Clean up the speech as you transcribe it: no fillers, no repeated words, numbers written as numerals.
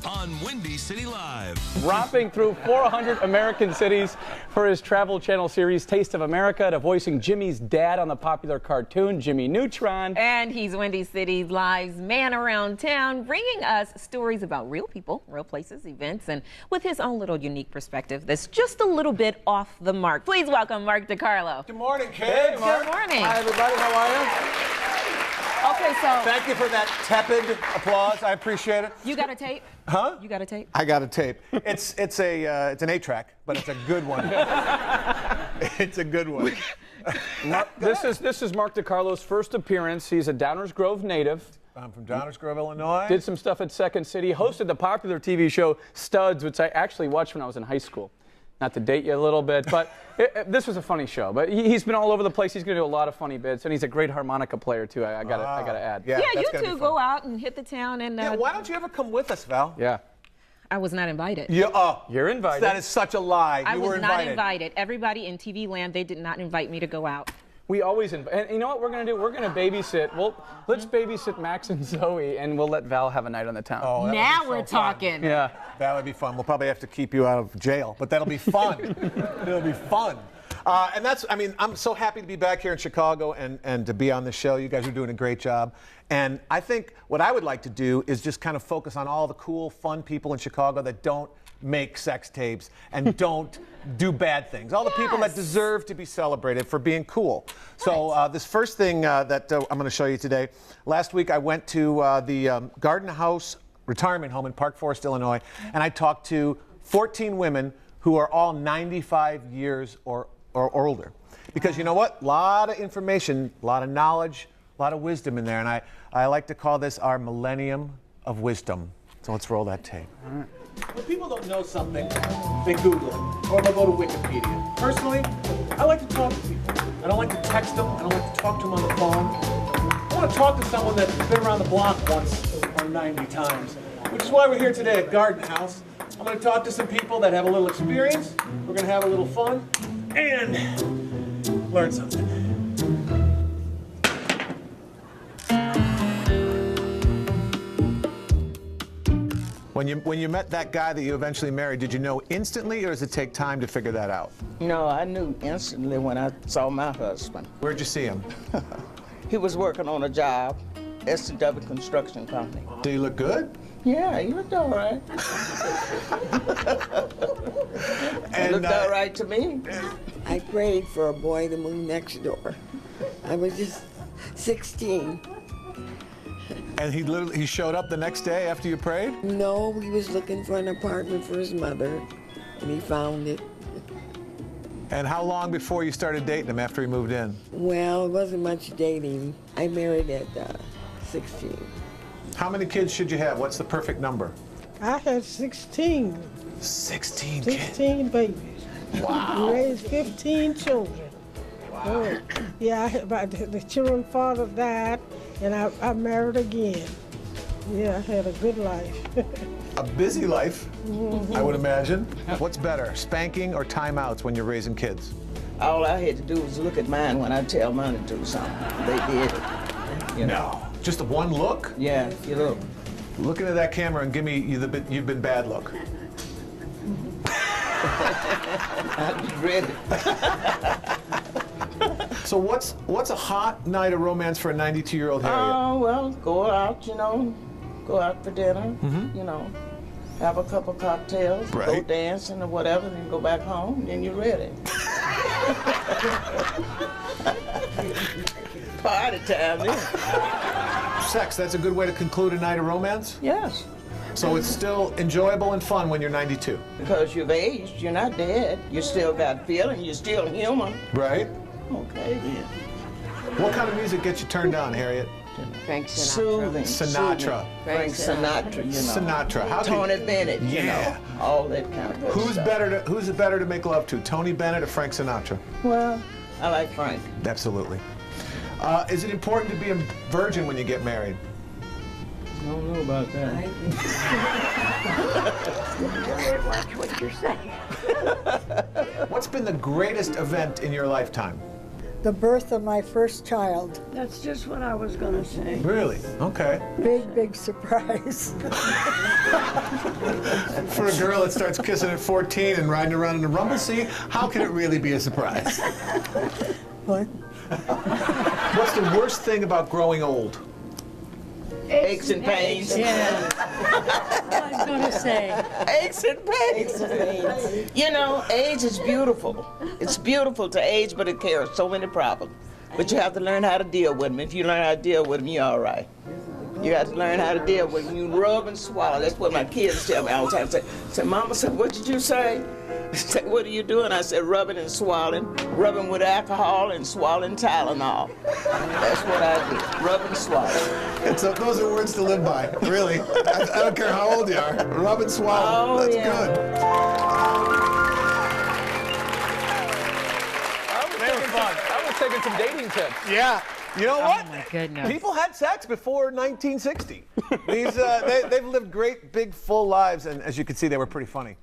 on Windy City Live. Romping through 400 American cities for his Travel Channel series Taste of America, to voicing Jimmy's dad on the popular cartoon Jimmy Neutron. And he's Windy City Live's man around town, bringing us stories about real people, real places, events, and with his own little unique perspective that's just a little bit off the mark. Please welcome Mark DeCarlo. Good morning, Kate. Good morning. Hi, everybody. How are you? Okay, so Thank you for that tepid applause. I appreciate it. you got a tape? Huh? You got a tape? I got a tape. It's an 8-track, but it's a good one. It's a good one. This is Mark DeCarlo's first appearance. He's a Downers Grove native. I'm from Downers Grove, Illinois. Did some stuff at Second City. Hosted the popular TV show Studs, which I actually watched when I was in high school. Not to date you a little bit, but this was a funny show. But he's been all over the place. He's going to do a lot of funny bits, and he's a great harmonica player too. I got to add. Yeah, that's you gonna two be go fun. out and hit the town. And Yeah, why don't you ever come with us, Val? Yeah. I was not invited. You're invited. That is such a lie. I You was were not invited. invited. Everybody in TV land, they did not invite me to go out. We always invite. And you know what we're going to do? We're going to babysit. Well, let's babysit Max and Zoe, and we'll let Val have a night on the town. Oh, that would Now be so we're fun. talking. Yeah. That would be fun. We'll probably have to keep you out of jail, but that'll be fun. It'll be fun. And that's, I mean, I'm so happy to be back here in Chicago and to be on the show. You guys are doing a great job. And I think what I would like to do is just kind of focus on all the cool, fun people in Chicago that don't make sex tapes and don't do bad things. All the people that deserve to be celebrated for being cool. So this first thing that I'm going to show you today, last week I went to the Garden House retirement home in Park Forest, Illinois, and I talked to 14 women who are all 95 years or older. Because you know what? A lot of information, a lot of knowledge, a lot of wisdom in there. And I like to call this our millennium of wisdom. So let's roll that tape. All right. When people don't know something, they Google it, or they'll go to Wikipedia. Personally, I like to talk to people. I don't like to text them. I don't like to talk to them on the phone. I want to talk to someone that's been around the block once or 90 times, which is why we're here today at Garden House. I'm going to talk to some people that have a little experience. We're going to have a little fun and learn something. When you met that guy that you eventually married, did you know instantly, or does it take time to figure that out? No, I knew instantly when I saw my husband. Where'd you see him? He was working on a job, S&W Construction Company. Did he look good? Yeah, he looked all right. He looked all right to me. I prayed for a boy to move next door. I was just 16. And he showed up the next day after you prayed? No, he was looking for an apartment for his mother, and he found it. And how long before you started dating him after he moved in? Well, it wasn't much dating. I married at 16. How many kids should you have? What's the perfect number? I had 16. 16 kids. 16 babies. Wow. Raised 15 children. Wow. Yeah, the children's father died, and I married again. Yeah, I had a good life. A busy life, I would imagine. What's better, spanking or timeouts when you're raising kids? All I had to do was look at mine when I tell mine to do something. They did it. You know? No. Just one look? Yeah, you look. Look into that camera and give me you've been bad look. I regret it. So what's a hot night of romance for a 92-year-old Harriet? Oh, well, go out, go out for dinner, have a couple cocktails, go Right. dancing or whatever, then go back home, then you're ready. Party time, then. Sex, that's a good way to conclude a night of romance? Yes, So it's still enjoyable and fun when you're 92? because you've aged, you're not dead. You still got feeling, you're still human. Right? Okay, then. What kind of music gets you turned on, Harriet? Frank Sinatra. Soothing. Sinatra. Frank Sinatra, you know. Sinatra. How Tony can, Bennett, you Yeah. know. All that kind of good stuff. Who's better to make love to, Tony Bennett or Frank Sinatra? Well, I like Frank. Absolutely. Is it important to be a virgin when you get married? I don't know about that. Watch what you're saying. What's been the greatest event in your lifetime? The birth of my first child. That's just what I was going to say. Really? Okay. Big, big surprise. For a girl that starts kissing at 14 and riding around in a rumble seat, how can it really be a surprise? What? What's the worst thing about growing old? Aches and pains. Yeah. I was going to say. Aches and pains. You know, age is beautiful. It's beautiful to age, but it carries so many problems. But you have to learn how to deal with them. If you learn how to deal with them, you're all right. You have to learn how to deal with them. You rub and swallow. That's what my kids tell me all the time. Say, Mama said, what did you say? Say, what are you doing? I said, rubbing and swallowing. Rubbing with alcohol and swallowing Tylenol. That's what I do. Rub and swallow. Those are words to live by, really. I don't care how old you are. Rub and swallow. Oh, That's yeah. good. I was taking some dating tips. Yeah. You know what? Oh my goodness. People had sex before 1960. They've lived great, big, full lives, and as you can see, they were pretty funny.